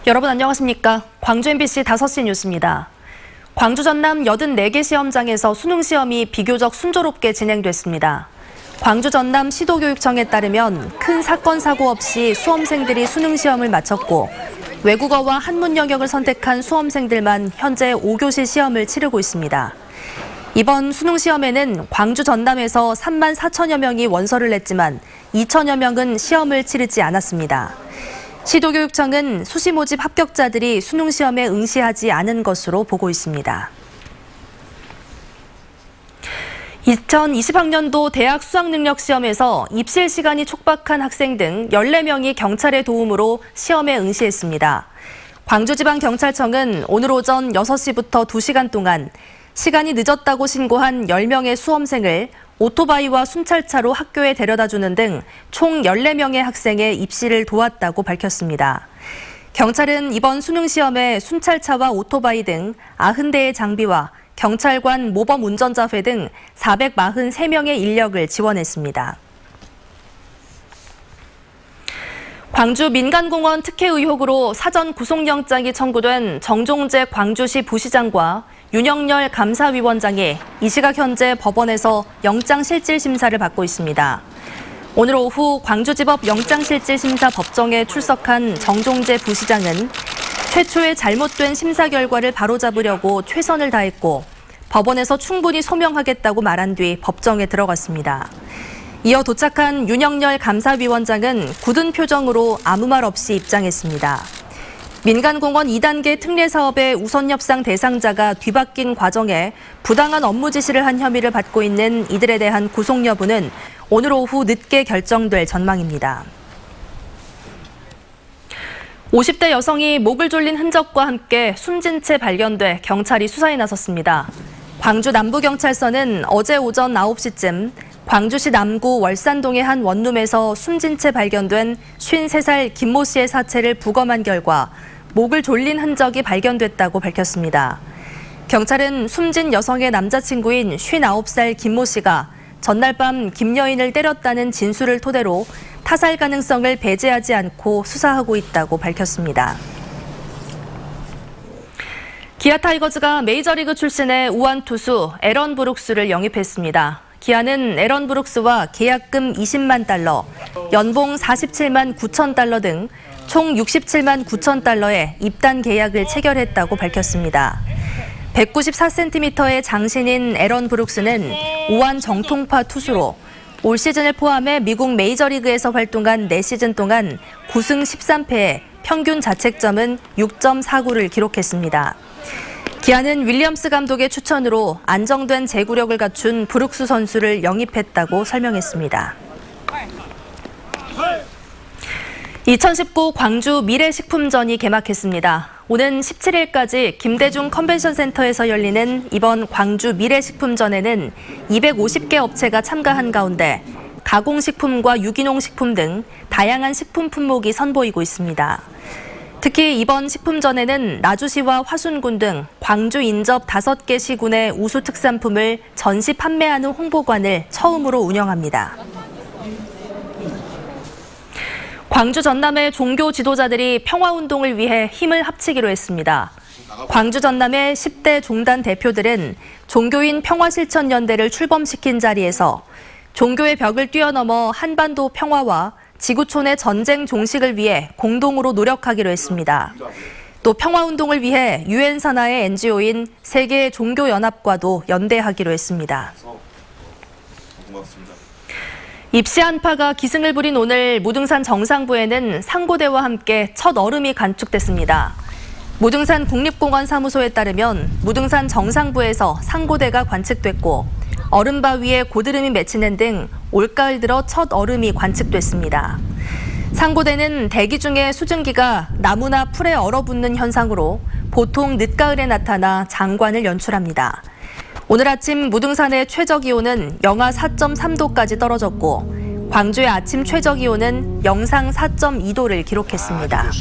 여러분 안녕하십니까? 광주 MBC 5시 뉴스입니다. 광주 전남 84개 시험장에서 수능 시험이 비교적 순조롭게 진행됐습니다. 광주 전남 시도교육청에 따르면 큰 사건 사고 없이 수험생들이 수능 시험을 마쳤고 외국어와 한문 영역을 선택한 수험생들만 현재 5교시 시험을 치르고 있습니다. 이번 수능 시험에는 광주 전남에서 3만 4천여 명이 원서를 냈지만 2천여 명은 시험을 치르지 않았습니다. 시도교육청은 수시 모집 합격자들이 수능 시험에 응시하지 않은 것으로 보고 있습니다. 2020학년도 대학 수학능력시험에서 입실 시간이 촉박한 학생 등 14명이 경찰의 도움으로 시험에 응시했습니다. 광주지방경찰청은 오늘 오전 6시부터 2시간 동안 시간이 늦었다고 신고한 10명의 수험생을 오토바이와 순찰차로 학교에 데려다주는 등 총 14명의 학생의 입시를 도왔다고 밝혔습니다. 경찰은 이번 수능 시험에 순찰차와 오토바이 등 90대의 장비와 경찰관 모범 운전자회 등 443명의 인력을 지원했습니다. 광주 민간공원 특혜 의혹으로 사전 구속영장이 청구된 정종재 광주시 부시장과 윤영렬 감사위원장이 이 시각 현재 법원에서 영장실질심사를 받고 있습니다. 오늘 오후 광주지법 영장실질심사 법정에 출석한 정종재 부시장은 최초의 잘못된 심사 결과를 바로잡으려고 최선을 다했고 법원에서 충분히 소명하겠다고 말한 뒤 법정에 들어갔습니다. 이어 도착한 윤영렬 감사위원장은 굳은 표정으로 아무 말 없이 입장했습니다. 민간공원 2단계 특례 사업의 우선 협상 대상자가 뒤바뀐 과정에 부당한 업무 지시를 한 혐의를 받고 있는 이들에 대한 구속 여부는 오늘 오후 늦게 결정될 전망입니다. 50대 여성이 목을 졸린 흔적과 함께 숨진 채 발견돼 경찰이 수사에 나섰습니다. 광주 남부경찰서는 어제 오전 9시쯤 광주시 남구 월산동의 한 원룸에서 숨진 채 발견된 53살 김모 씨의 사체를 부검한 결과 목을 졸린 흔적이 발견됐다고 밝혔습니다. 경찰은 숨진 여성의 남자친구인 59살 김모 씨가 전날 밤 김 여인을 때렸다는 진술을 토대로 타살 가능성을 배제하지 않고 수사하고 있다고 밝혔습니다. 기아 타이거즈가 메이저리그 출신의 우완 투수 에런 브룩스를 영입했습니다. 기아는 에런 브룩스와 계약금 20만 달러, 연봉 47만 9천 달러 등 총 67만 9천 달러의 입단 계약을 체결했다고 밝혔습니다. 194cm의 장신인 에런 브룩스는 우완 정통파 투수로 올 시즌을 포함해 미국 메이저리그에서 활동한 4시즌 동안 9승 13패에 평균 자책점은 6.49를 기록했습니다. 기아는 윌리엄스 감독의 추천으로 안정된 제구력을 갖춘 브룩스 선수를 영입했다고 설명했습니다. 2019 광주 미래식품전이 개막했습니다. 오는 17일까지 김대중 컨벤션 센터에서 열리는 이번 광주 미래식품전에는 250개 업체가 참가한 가운데 가공식품과 유기농 식품 등 다양한 식품 품목이 선보이고 있습니다. 특히 이번 식품전에는 나주시와 화순군 등 광주 인접 5개 시군의 우수 특산품을 전시 판매하는 홍보관을 처음으로 운영합니다. 광주 전남의 종교 지도자들이 평화운동을 위해 힘을 합치기로 했습니다. 광주 전남의 10대 종단 대표들은 종교인 평화실천연대를 출범시킨 자리에서 종교의 벽을 뛰어넘어 한반도 평화와 지구촌의 전쟁 종식을 위해 공동으로 노력하기로 했습니다. 또 평화운동을 위해 유엔 산하의 NGO인 세계 종교연합과도 연대하기로 했습니다. 입시 한파가 기승을 부린 오늘 무등산 정상부에는 상고대와 함께 첫 얼음이 관측됐습니다. 무등산 국립공원 사무소에 따르면 무등산 정상부에서 상고대가 관측됐고 얼음바위에 고드름이 맺히는 등 올가을 들어 첫 얼음이 관측됐습니다. 상고대는 대기 중에 수증기가 나무나 풀에 얼어붙는 현상으로 보통 늦가을에 나타나 장관을 연출합니다. 오늘 아침 무등산의 최저기온은 영하 4.3도까지 떨어졌고 광주의 아침 최저기온은 영상 4.2도를 기록했습니다.